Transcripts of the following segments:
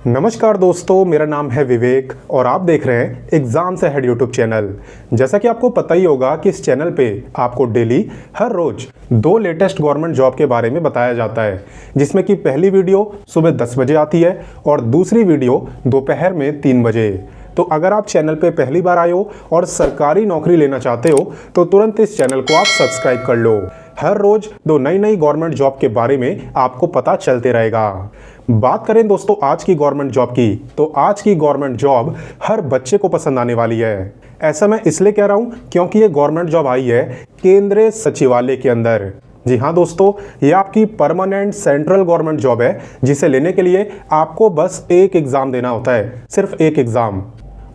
नमस्कार दोस्तों, मेरा नाम है विवेक और आप देख रहे हैं एग्जाम से हेड यूट्यूब चैनल। जैसा कि आपको पता ही होगा कि इस चैनल पे आपको डेली हर रोज 2 लेटेस्ट गवर्नमेंट जॉब के बारे में बताया जाता है, जिसमें कि पहली वीडियो सुबह 10 बजे आती है और दूसरी वीडियो दोपहर में 3 बजे। तो अगर आप चैनल पे पहली बार आए हो और सरकारी नौकरी लेना चाहते हो तो तुरंत इस चैनल को आप सब्सक्राइब कर लो। हर रोज 2 नई गवर्नमेंट जॉब के बारे में आपको पता चलते रहेगा। बात करें दोस्तों आज की गवर्नमेंट जॉब की, तो आज की गवर्नमेंट जॉब हर बच्चे को पसंद आने वाली है। ऐसा मैं इसलिए कह रहा हूं क्योंकि ये गवर्नमेंट जॉब आई है केंद्रीय सचिवालय के अंदर। जी हाँ दोस्तों, ये आपकी परमानेंट सेंट्रल गवर्नमेंट जॉब है, जिसे लेने के लिए आपको बस एक एग्जाम देना होता है, सिर्फ एक एग्जाम।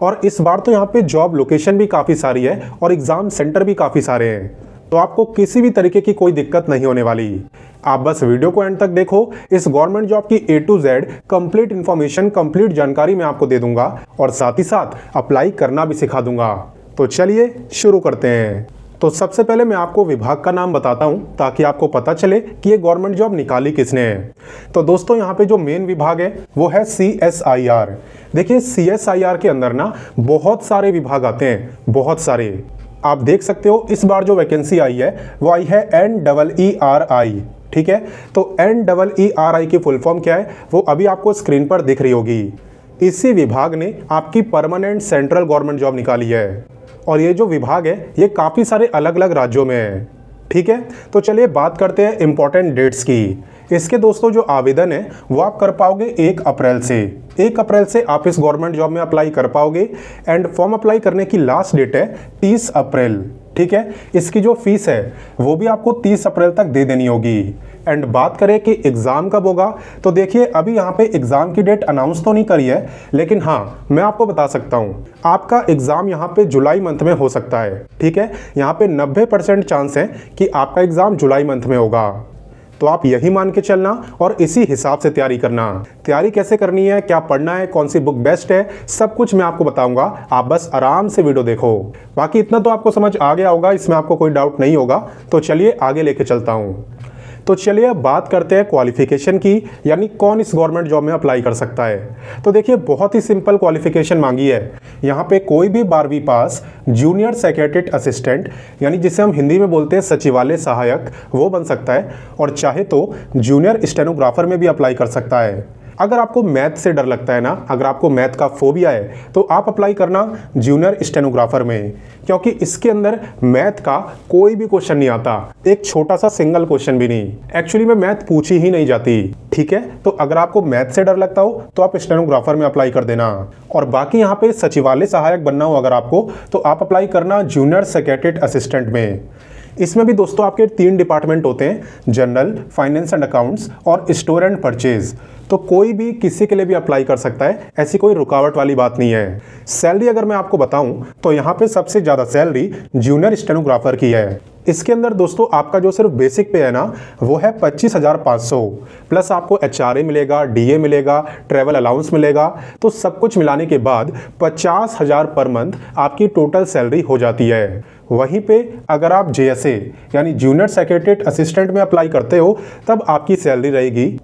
और इस बार तो यहाँ पे जॉब लोकेशन भी काफ़ी सारी है और एग्जाम सेंटर भी काफ़ी सारे हैं, तो आपको किसी भी तरीके की कोई दिक्कत नहीं होने वाली। आप बस वीडियो को एंड तक देखो। इस गवर्नमेंट जॉब की A to Z complete information, complete जानकारी मैं आपको दे दूंगा और साथ ही साथ अप्लाई करना भी सिखा दूंगा। तो चलिए शुरू करते हैं। तो सबसे पहले मैं आपको विभाग का नाम बताता हूं ताकि आपको पता चले कि ये गवर्नमेंट जॉब निकाली किसने है। तो दोस्तों यहाँ पे जो मेन विभाग है वो है CSIR। देखिए CSIR के अंदर ना बहुत सारे विभाग आते हैं, बहुत सारे। आप देख सकते हो इस बार जो वैकेंसी आई है वो आई है NEERI। ठीक है, तो NEERI की फुल फॉर्म क्या है वो अभी आपको स्क्रीन पर दिख रही होगी। इसी विभाग ने आपकी परमानेंट सेंट्रल गवर्नमेंट जॉब निकाली है और ये जो विभाग है ये काफ़ी सारे अलग अलग राज्यों में है। ठीक है, तो चलिए बात करते हैं इंपॉर्टेंट डेट्स की। इसके दोस्तों जो आवेदन है वो आप कर पाओगे 1 अप्रैल से। 1 अप्रैल से आप इस गवर्नमेंट जॉब में अप्लाई कर पाओगे एंड फॉर्म अप्लाई करने की लास्ट डेट है 30 अप्रैल। ठीक है, इसकी जो फीस है वो भी आपको 30 अप्रैल तक दे देनी होगी। एंड बात करें कि एग्ज़ाम कब होगा, तो देखिए अभी यहाँ पे एग्ज़ाम की डेट अनाउंस तो नहीं करी है, लेकिन हाँ मैं आपको बता सकता हूँ आपका एग्ज़ाम यहाँ पे जुलाई मंथ में हो सकता है। ठीक है, यहाँ पे 90% चांस है कि आपका एग्ज़ाम जुलाई मंथ में होगा। तो आप यही मान के चलना और इसी हिसाब से तैयारी करना। तैयारी कैसे करनी है, क्या पढ़ना है, कौन सी बुक बेस्ट है, सब कुछ मैं आपको बताऊंगा। आप बस आराम से वीडियो देखो। बाकी इतना तो आपको समझ आ गया होगा, इसमें आपको कोई डाउट नहीं होगा। तो चलिए आगे लेके चलता हूँ। तो चलिए अब बात करते हैं क्वालिफिकेशन की, यानी कौन इस गवर्नमेंट जॉब में अप्लाई कर सकता है। तो देखिए बहुत ही सिंपल क्वालिफिकेशन मांगी है। यहाँ पे कोई भी 12वीं पास जूनियर सेक्रेटरीट असिस्टेंट, यानी जिसे हम हिंदी में बोलते हैं सचिवालय सहायक, वो बन सकता है और चाहे तो जूनियर स्टेनोग्राफर में भी अप्लाई कर सकता है। अगर आपको मैथ से डर लगता है ना, अगर आपको मैथ का फोबिया है, तो आप अप्लाई करना जूनियर स्टेनोग्राफर में, क्योंकि इसके अंदर मैथ का कोई भी क्वेश्चन नहीं आता, एक छोटा सा सिंगल क्वेश्चन भी नहीं। एक्चुअली में मैथ पूछी ही नहीं जाती। ठीक है, तो अगर आपको मैथ से डर लगता हो तो आप स्टेनोग्राफर में अप्लाई कर देना। और बाकी यहाँ पे सचिवालय सहायक बनना हो अगर आपको, तो आप अप्लाई करना जूनियर सेक्रेटरीट असिस्टेंट में। इसमें भी दोस्तों आपके 3 डिपार्टमेंट होते हैं, जनरल, फाइनेंस एंड अकाउंट्स और स्टोर एंड परचेज। तो कोई भी किसी के लिए भी अप्लाई कर सकता है, ऐसी कोई रुकावट वाली बात नहीं है। सैलरी अगर मैं आपको बताऊं तो यहाँ पे सबसे ज़्यादा सैलरी जूनियर स्टेनोग्राफर की है। इसके अंदर दोस्तों आपका जो सिर्फ बेसिक पे है ना वो है 25,500, प्लस आपको HRA मिलेगा, DA मिलेगा, ट्रैवल अलाउंस मिलेगा। तो सब कुछ मिलाने के बाद 50,000 पर मंथ आपकी टोटल सैलरी हो जाती है। वहीं पे अगर आप JSA यानी जूनियर सेक्रेटरीट असिस्टेंट में अप्लाई करते हो तब आपकी सैलरी रहेगी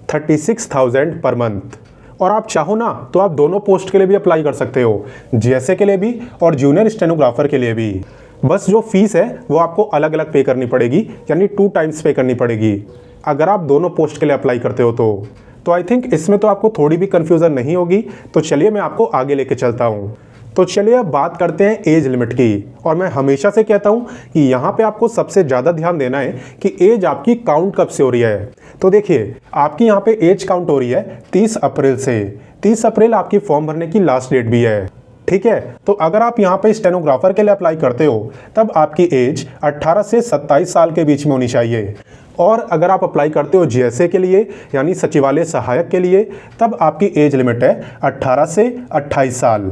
36,000 पर मंथ। और आप चाहो ना तो आप दोनों पोस्ट के लिए भी अप्लाई कर सकते हो, JSA के लिए भी और जूनियर स्टेनोग्राफर के लिए भी। बस जो फीस है वो आपको अलग अलग पे करनी पड़ेगी, यानी 2 टाइम्स पे करनी पड़ेगी अगर आप दोनों पोस्ट के लिए अप्लाई करते हो तो आई थिंक इसमें तो आपको थोड़ी भी कन्फ्यूज़न नहीं होगी। तो चलिए मैं आपको आगे लेके चलता हूँ। तो चलिए अब बात करते हैं एज लिमिट की। और मैं हमेशा से कहता हूँ कि यहाँ पे आपको सबसे ज़्यादा ध्यान देना है कि एज आपकी काउंट कब से हो रही है। तो देखिए आपकी यहाँ पे एज काउंट हो रही है 30 अप्रैल से। 30 अप्रैल आपकी फॉर्म भरने की लास्ट डेट भी है। ठीक है, तो अगर आप यहाँ पे स्टेनोग्राफर के लिए अप्लाई करते हो तब आपकी एज 18 से 27 साल के बीच में होनी चाहिए। और अगर आप अप्लाई करते हो JSA के लिए यानी सचिवालय सहायक के लिए, तब आपकी एज लिमिट है 18 से 28 साल।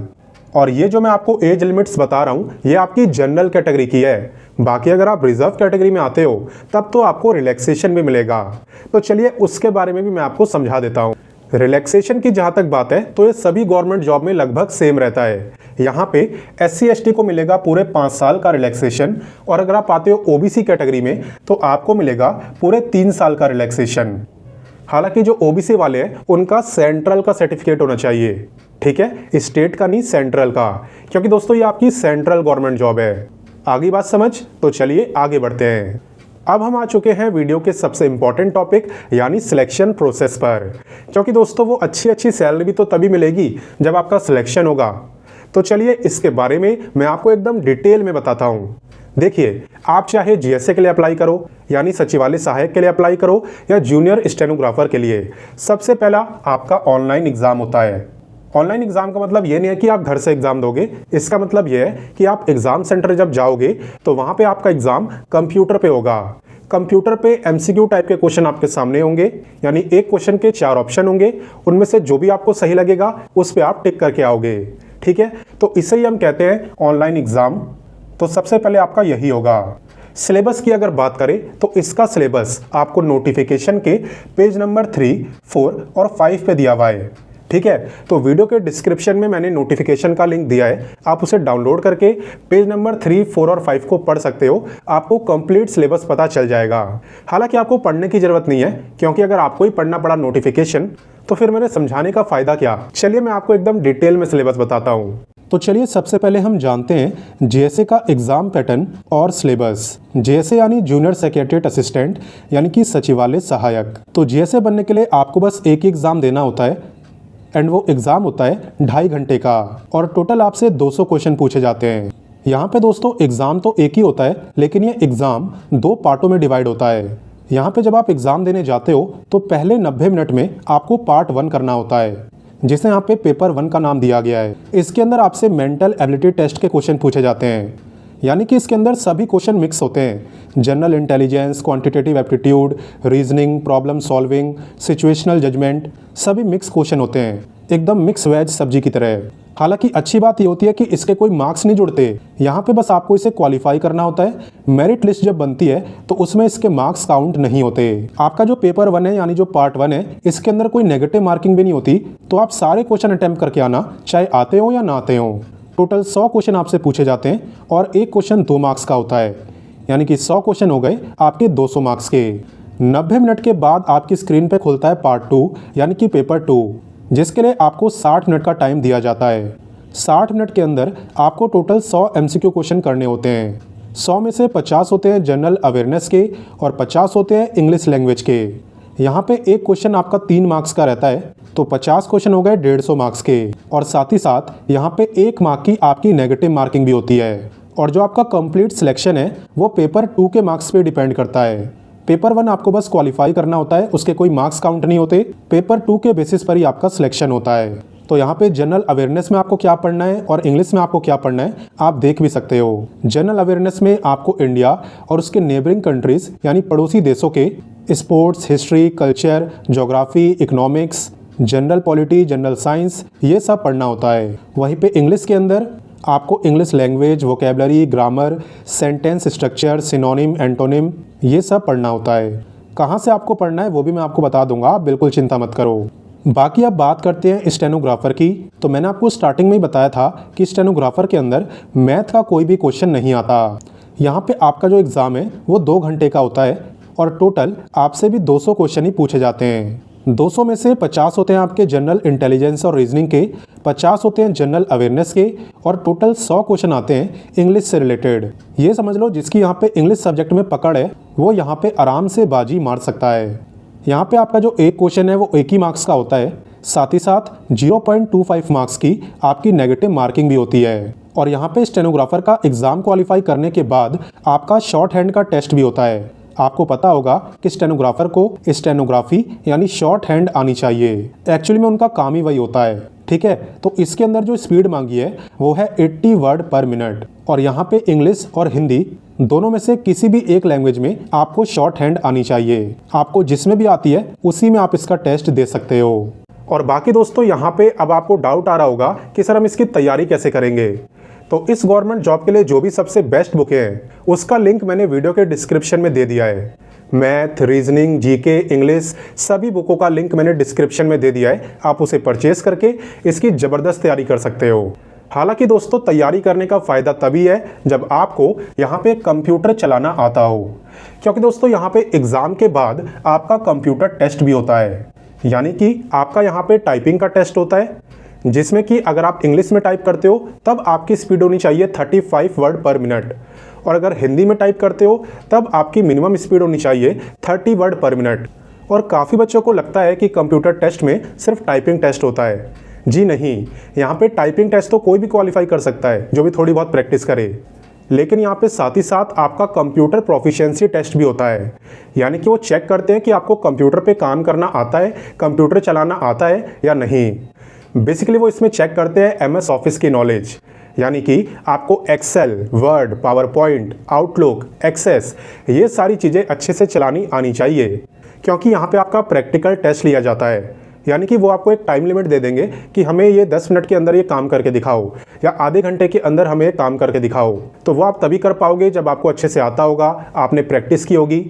और ये जो मैं आपको एज लिमिट्स बता रहा हूँ ये आपकी जनरल कैटेगरी की है। बाकी अगर आप रिजर्व कैटेगरी में आते हो तब तो आपको रिलैक्सेशन भी मिलेगा। तो चलिए उसके बारे में भी मैं आपको समझा देता हूँ। रिलैक्सेशन की जहाँ तक बात है तो ये सभी गवर्नमेंट जॉब में लगभग सेम रहता है। यहाँ पे SC ST को मिलेगा पूरे 5 साल का रिलैक्सेशन, और अगर आप आते हो OBC कैटेगरी में तो आपको मिलेगा पूरे 3 साल का रिलैक्सेशन। हालांकि जो ओबीसी वाले हैं उनका सेंट्रल का सर्टिफिकेट होना चाहिए, ठीक है, स्टेट का नहीं सेंट्रल का, क्योंकि दोस्तों ये आपकी सेंट्रल गवर्नमेंट जॉब है। आगे बात समझ? तो चलिए आगे बढ़ते हैं। अब हम आ चुके हैं वीडियो के सबसे इंपॉर्टेंट टॉपिक यानी सिलेक्शन प्रोसेस पर, क्योंकि दोस्तों वो अच्छी सैलरी भी तो तभी मिलेगी जब आपका सिलेक्शन होगा। तो चलिए इसके बारे में मैं आपको एकदम डिटेल में बताता हूँ। देखिए, आप चाहे जीएसए के लिए अप्लाई करो यानी सचिवालय सहायक के लिए अप्लाई करो या जूनियर स्टेनोग्राफर के लिए, सबसे पहला आपका ऑनलाइन एग्जाम होता है। ऑनलाइन एग्जाम का मतलब ये नहीं है कि आप घर से एग्जाम दोगे, इसका मतलब ये है कि आप एग्जाम सेंटर जब जाओगे तो वहां पे आपका एग्जाम कंप्यूटर पे होगा। कंप्यूटर पे एमसीक्यू टाइप के क्वेश्चन आपके सामने होंगे, यानी एक क्वेश्चन के 4 ऑप्शन होंगे, उनमें से जो भी आपको सही लगेगा उस पर आप टिक करके आओगे, ठीक है। तो इसे ही हम कहते हैं ऑनलाइन एग्जाम। तो सबसे पहले आपका यही होगा। सिलेबस की अगर बात करें तो इसका सिलेबस आपको नोटिफिकेशन के पेज नंबर 3, 4 और 5 पे दिया हुआ है, ठीक है। तो वीडियो के डिस्क्रिप्शन में मैंने नोटिफिकेशन का लिंक दिया है, आप उसे डाउनलोड करके पेज नंबर 3, 4 और 5 को पढ़ सकते हो। आपको कंप्लीट सिलेबस पता चल जाएगा। हालांकि आपको पढ़ने की जरूरत नहीं है, क्योंकि अगर आपको ही पढ़ना पड़ा नोटिफिकेशन तो फिर मेरे समझाने का फायदा क्या। चलिए मैं आपको एकदम डिटेल में सिलेबस बताता हूँ। तो चलिए सबसे पहले हम जानते हैं जीएसए का एग्जाम पैटर्न और सिलेबस। जीएसए यानी जूनियर सेक्रेटरीट असिस्टेंट यानी कि सचिवालय सहायक। तो जीएसए बनने के लिए आपको बस एक ही एग्जाम देना होता है एंड वो एग्जाम होता है 2.5 घंटे का और टोटल आपसे 200 क्वेश्चन पूछे जाते हैं। यहाँ पे दोस्तों एग्जाम तो एक ही होता है, लेकिन ये एग्जाम 2 पार्टों में डिवाइड होता है। यहाँ पे जब आप एग्जाम देने जाते हो तो पहले 90 मिनट में आपको पार्ट 1 करना होता है, जिसे यहाँ पे पेपर 1 का नाम दिया गया है। इसके अंदर आपसे मेंटल एबिलिटी टेस्ट के क्वेश्चन पूछे जाते हैं, यानी कि इसके अंदर सभी क्वेश्चन मिक्स होते हैं। General intelligence, quantitative aptitude, reasoning, problem solving, situational judgement, सभी मिक्स क्वेश्चन होते हैं, एकदम मिक्स वेज सब्जी की तरह। हालांकि अच्छी बात ये होती है कि इसके कोई मार्क्स नहीं जुड़ते, यहाँ पे बस आपको इसे क्वालिफाई करना होता है। मेरिट लिस्ट जब बनती है तो उसमें इसके मार्क्स काउंट नहीं होते। आपका जो पेपर 1 है यानी जो पार्ट 1 है, इसके अंदर कोई नेगेटिव मार्किंग भी नहीं होती। तो आप सारे क्वेश्चन अटेम्प्ट करके आना, चाहे आते हो या ना आते हो। टोटल 100 क्वेश्चन आपसे पूछे जाते हैं और एक क्वेश्चन 2 मार्क्स का होता है, यानी कि 100 क्वेश्चन हो गए आपके 200 मार्क्स के। 90 मिनट के बाद आपकी स्क्रीन पे खुलता है पार्ट 2 यानी कि पेपर 2, जिसके लिए आपको 60 मिनट का टाइम दिया जाता है। 60 मिनट के अंदर आपको टोटल 100 एमसीक्यू क्वेश्चन करने होते हैं। 100 में से 50 होते हैं जनरल अवेयरनेस के और 50 होते हैं इंग्लिश लैंग्वेज के। यहाँ पे एक क्वेश्चन आपका 3 मार्क्स का रहता है, तो 50 क्वेश्चन हो गए 150 मार्क्स के। और साथ ही साथ यहाँ पे 1 मार्क की आपकी नेगेटिव मार्किंग भी होती है। और जो आपका कंप्लीट सिलेक्शन है वो पेपर 2 के मार्क्स पे डिपेंड करता है। पेपर 1 आपको बस क्वालिफाई करना होता है, उसके कोई मार्क्स काउंट नहीं होते। पेपर 2 के बेसिस पर ही आपका सिलेक्शन होता है। तो यहाँ पे जनरल अवेयरनेस में आपको क्या पढ़ना है और इंग्लिश में आपको क्या पढ़ना है आप देख भी सकते हो। जनरल अवेयरनेस में आपको इंडिया और उसके नेबरिंग कंट्रीज यानी पड़ोसी देशों के sports, history, culture, geography, economics, general polity, general science, ये सब पढ़ना होता है। वहीं पे इंग्लिश के अंदर आपको English language, vocabulary, grammar, sentence structure, synonym, antonym, ये सब पढ़ना होता है। कहाँ से आपको पढ़ना है वो भी मैं आपको बता दूंगा, आप बिल्कुल चिंता मत करो। बाकी अब बात करते हैं स्टेनोग्राफर की। तो मैंने आपको स्टार्टिंग में ही बताया था कि स्टेनोग्राफर के अंदर मैथ का कोई भी क्वेश्चन नहीं आता। यहाँ पे आपका जो एग्ज़ाम है वो 2 घंटे का होता है और टोटल आपसे भी 200 क्वेश्चन ही पूछे जाते हैं। 200 में से 50 होते हैं आपके जनरल इंटेलिजेंस और रीजनिंग के, 50 होते हैं जनरल अवेयरनेस के और टोटल 100 क्वेश्चन आते हैं इंग्लिश से रिलेटेड। ये समझ लो जिसकी यहाँ पे इंग्लिश सब्जेक्ट में पकड़ है वो यहाँ पे आराम से बाजी मार सकता है। यहाँ पे आपका जो एक क्वेश्चन है वो 1 ही मार्क्स का होता है, साथ ही साथ 0.25 मार्क्स की आपकी नेगेटिव मार्किंग भी होती है। और यहाँ पे स्टेनोग्राफर का एग्जाम क्वालिफाई करने के बाद आपका शॉर्ट हैंड का टेस्ट भी होता है। आपको पता होगा कि स्टेनोग्राफर को स्टेनोग्राफी यानी शॉर्ट हैंड आनी चाहिए। एक्चुअली में उनका काम ही वही होता है, ठीक है। तो इसके अंदर जो स्पीड मांगी है वो है 80 वर्ड पर मिनट। और यहाँ पे इंग्लिश और हिंदी दोनों में से किसी भी एक लैंग्वेज में आपको शॉर्ट हैंड आनी चाहिए। आपको जिसमें भी आती है उसी में आप इसका टेस्ट दे सकते हो। और बाकी दोस्तों यहाँ पे अब आपको डाउट आ रहा होगा कि सर हम इसकी तैयारी कैसे करेंगे। तो इस गवर्नमेंट जॉब के लिए जो भी सबसे बेस्ट बुकें हैं उसका लिंक मैंने वीडियो के डिस्क्रिप्शन में दे दिया है। मैथ, रीजनिंग, जीके, इंग्लिश सभी बुकों का लिंक मैंने डिस्क्रिप्शन में दे दिया है। आप उसे परचेज करके इसकी ज़बरदस्त तैयारी कर सकते हो। हालांकि दोस्तों तैयारी करने का फ़ायदा तभी है जब आपको यहाँ पे कंप्यूटर चलाना आता हो, क्योंकि दोस्तों यहाँ पे एग्ज़ाम के बाद आपका कंप्यूटर टेस्ट भी होता है। यानी कि आपका यहाँ पे टाइपिंग का टेस्ट होता है, जिसमें कि अगर आप इंग्लिश में टाइप करते हो तब आपकी स्पीड होनी चाहिए 35 वर्ड पर मिनट, और अगर हिंदी में टाइप करते हो तब आपकी मिनिमम स्पीड होनी चाहिए 30 वर्ड पर मिनट। और काफ़ी बच्चों को लगता है कि कंप्यूटर टेस्ट में सिर्फ टाइपिंग टेस्ट होता है। जी नहीं, यहाँ पे टाइपिंग टेस्ट तो कोई भी क्वालिफाई कर सकता है जो भी थोड़ी बहुत प्रैक्टिस करे, लेकिन यहाँ पे साथ ही साथ आपका कंप्यूटर प्रोफिशिएंसी टेस्ट भी होता है। यानी कि वो चेक करते हैं कि आपको कंप्यूटर पे काम करना आता है, कंप्यूटर चलाना आता है या नहीं। बेसिकली वो इसमें चेक करते हैं एमएस ऑफिस की नॉलेज, यानी कि आपको Excel, Word, PowerPoint, Outlook, Access ये सारी चीज़ें अच्छे से चलानी आनी चाहिए, क्योंकि यहाँ पे आपका प्रैक्टिकल टेस्ट लिया जाता है। यानी कि वो आपको एक टाइम लिमिट दे देंगे कि हमें ये 10 मिनट के अंदर ये काम करके दिखाओ या आधे घंटे के अंदर हमें काम करके दिखाओ। तो वो आप तभी कर पाओगे जब आपको अच्छे से आता होगा, आपने प्रैक्टिस की होगी,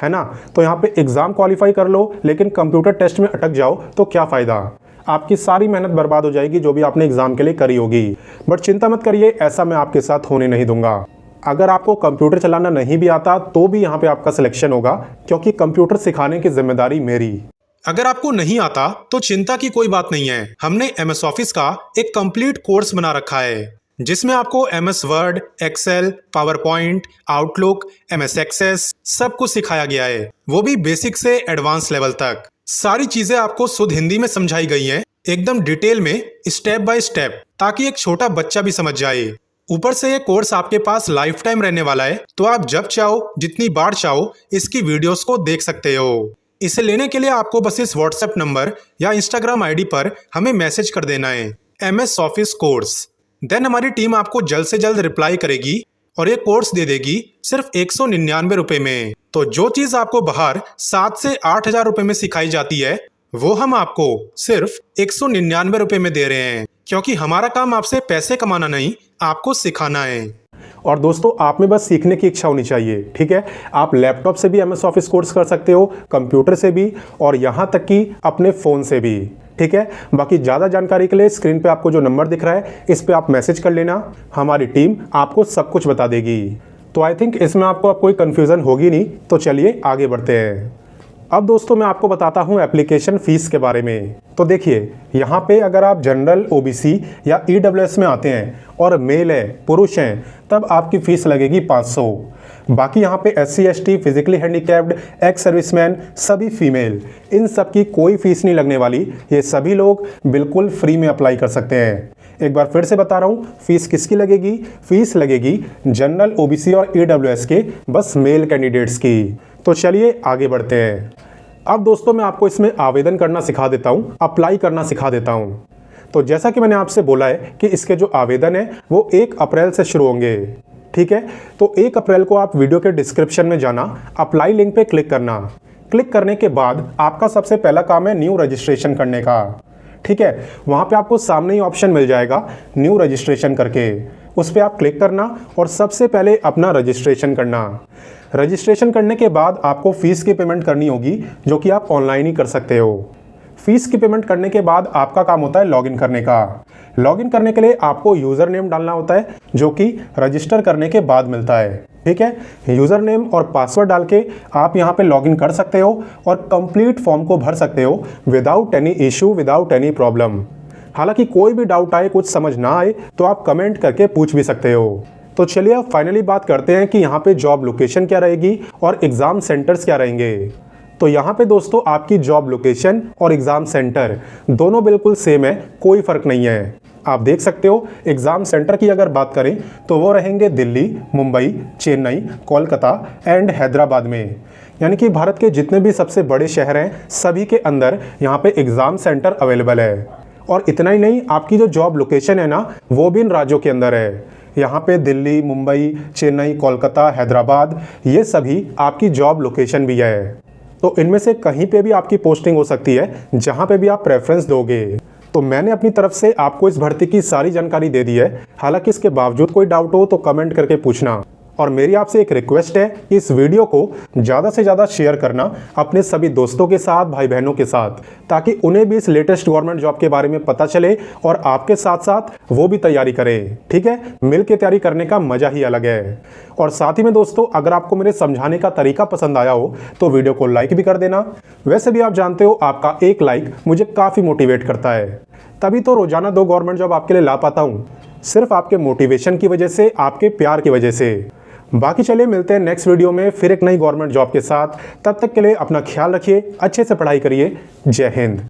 है ना। तो यहाँ पे एग्ज़ाम क्वालिफाई कर लो लेकिन कंप्यूटर टेस्ट में अटक जाओ तो क्या फ़ायदा, आपकी सारी मेहनत बर्बाद हो जाएगी जो भी आपने एग्ज़ाम के लिए करी होगी। बट चिंता मत करिए, ऐसा मैं आपके साथ होने नहीं दूंगा। अगर आपको कंप्यूटर चलाना नहीं भी आता तो भी यहाँ पे आपका सिलेक्शन होगा, क्योंकि कंप्यूटर सिखाने की जिम्मेदारी मेरी। अगर आपको नहीं आता तो चिंता की कोई बात नहीं है। हमने एमएस ऑफिस का एक कंप्लीट कोर्स बना रखा है जिसमें आपको MS Word, Excel, PowerPoint, Outlook, MS Access सब कुछ सिखाया गया है, वो भी बेसिक से एडवांस लेवल तक। सारी चीजें आपको शुद्ध हिंदी में समझाई गई हैं, एकदम डिटेल में, स्टेप बाय स्टेप, ताकि एक छोटा बच्चा भी समझ जाए। ऊपर से ये कोर्स आपके पास लाइफ टाइम रहने वाला है, तो आप जब चाहो, जितनी बार चाहो इसकी वीडियोस को देख सकते हो। इसे लेने के लिए आपको बस इस व्हाट्सएप नंबर या इंस्टाग्राम आईडी पर हमें मैसेज कर देना है एमएस ऑफिस कोर्स। देन हमारी टीम आपको जल्द से जल्द रिप्लाई करेगी और ये कोर्स दे देगी सिर्फ 199 रुपए में। तो जो चीज आपको बाहर 7 से 8 हजार रुपए में सिखाई जाती है वो हम आपको सिर्फ 199 रुपए में दे रहे हैं, क्योंकि हमारा काम आपसे पैसे कमाना नहीं, आपको सिखाना है। और दोस्तों आप में बस सीखने की इच्छा होनी चाहिए, ठीक है। आप लैपटॉप से भी एमएस ऑफिस कोर्स कर सकते हो, कंप्यूटर से भी, और यहाँ तक कि अपने फ़ोन से भी, ठीक है। बाकी ज़्यादा जानकारी के लिए स्क्रीन पे आपको जो नंबर दिख रहा है इस पे आप मैसेज कर लेना, हमारी टीम आपको सब कुछ बता देगी। तो आई थिंक इसमें आपको अब कोई कन्फ्यूज़न होगी नहीं। तो चलिए आगे बढ़ते हैं। अब दोस्तों मैं आपको बताता हूँ एप्लीकेशन फ़ीस के बारे में। तो देखिए यहाँ पे अगर आप जनरल, ओबीसी या ईडब्ल्यूएस में आते हैं और मेल है, पुरुष हैं, तब आपकी फ़ीस लगेगी 500। बाकी यहाँ पे SC, ST, physically handicapped, ex serviceman, सभी फीमेल, इन सब की कोई फ़ीस नहीं लगने वाली। ये सभी लोग बिल्कुल फ्री में अप्लाई कर सकते हैं। एक बार फिर से बता रहा हूँ, फ़ीस किसकी लगेगी? फ़ीस लगेगी जनरल, ओबीसी और ईडब्ल्यूएस के बस मेल कैंडिडेट्स की। तो चलिए आगे बढ़ते हैं। अब दोस्तों मैं आपको इसमें आवेदन करना सिखा देता हूँ, अप्लाई करना सिखा देता हूँ। तो जैसा कि मैंने आपसे बोला है कि इसके जो आवेदन है वो 1 अप्रैल से शुरू होंगे, ठीक है। तो 1 अप्रैल को आप वीडियो के डिस्क्रिप्शन में जाना, अप्लाई लिंक पे क्लिक करना। क्लिक करने के बाद आपका सबसे पहला काम है न्यू रजिस्ट्रेशन करने का, ठीक है। वहाँ पे आपको सामने ही ऑप्शन मिल जाएगा न्यू रजिस्ट्रेशन करके, उस पर आप क्लिक करना और सबसे पहले अपना रजिस्ट्रेशन करना। रजिस्ट्रेशन करने के बाद आपको फ़ीस की पेमेंट करनी होगी, जो कि आप ऑनलाइन ही कर सकते हो। फ़ीस की पेमेंट करने के बाद आपका काम होता है लॉगिन करने का। लॉगिन करने के लिए आपको यूज़र नेम डालना होता है, जो कि रजिस्टर करने के बाद मिलता है, ठीक है। यूज़र नेम और पासवर्ड डाल के आप यहाँ पे लॉगिन कर सकते हो और कंप्लीट फॉर्म को भर सकते हो without any issue, without any problem. हालांकि कोई भी डाउट आए, कुछ समझ ना आए तो आप कमेंट करके पूछ भी सकते हो। तो चलिए अब फाइनली बात करते हैं कि यहाँ पे जॉब लोकेशन क्या रहेगी और एग्ज़ाम सेंटर्स क्या रहेंगे। तो यहाँ पे दोस्तों आपकी जॉब लोकेशन और एग्ज़ाम सेंटर दोनों बिल्कुल सेम है, कोई फ़र्क नहीं है। आप देख सकते हो एग्ज़ाम सेंटर की अगर बात करें तो वो रहेंगे दिल्ली, मुंबई, चेन्नई, कोलकाता एंड हैदराबाद में। यानी कि भारत के जितने भी सबसे बड़े शहर हैं सभी के अंदर यहाँ पे एग्ज़ाम सेंटर अवेलेबल है। और इतना ही नहीं, आपकी जो जॉब लोकेशन है ना वो भी इन राज्यों के अंदर है। यहाँ पे दिल्ली, मुंबई, चेन्नई, कोलकाता, हैदराबाद ये सभी आपकी जॉब लोकेशन भी है। तो इनमें से कहीं पे भी आपकी पोस्टिंग हो सकती है, जहाँ पे भी आप प्रेफरेंस दोगे। तो मैंने अपनी तरफ से आपको इस भर्ती की सारी जानकारी दे दी है। हालांकि इसके बावजूद कोई डाउट हो तो कमेंट करके पूछना। और मेरी आपसे एक रिक्वेस्ट है कि इस वीडियो को ज़्यादा से ज़्यादा शेयर करना अपने सभी दोस्तों के साथ, भाई बहनों के साथ, ताकि उन्हें भी इस लेटेस्ट गवर्नमेंट जॉब के बारे में पता चले और आपके साथ साथ वो भी तैयारी करें। ठीक है, मिल के तैयारी करने का मजा ही अलग है। और साथ ही में दोस्तों, अगर आपको मेरे समझाने का तरीका पसंद आया हो तो वीडियो को लाइक भी कर देना। वैसे भी आप जानते हो, आपका एक लाइक मुझे काफ़ी मोटिवेट करता है, तभी तो रोजाना 2 गवर्नमेंट जॉब आपके लिए ला पाता हूँ, सिर्फ आपके मोटिवेशन की वजह से, आपके प्यार की वजह से। बाकी चलिए मिलते हैं नेक्स्ट वीडियो में फिर एक नई गवर्नमेंट जॉब के साथ। तब तक के लिए अपना ख्याल रखिए, अच्छे से पढ़ाई करिए। जय हिंद।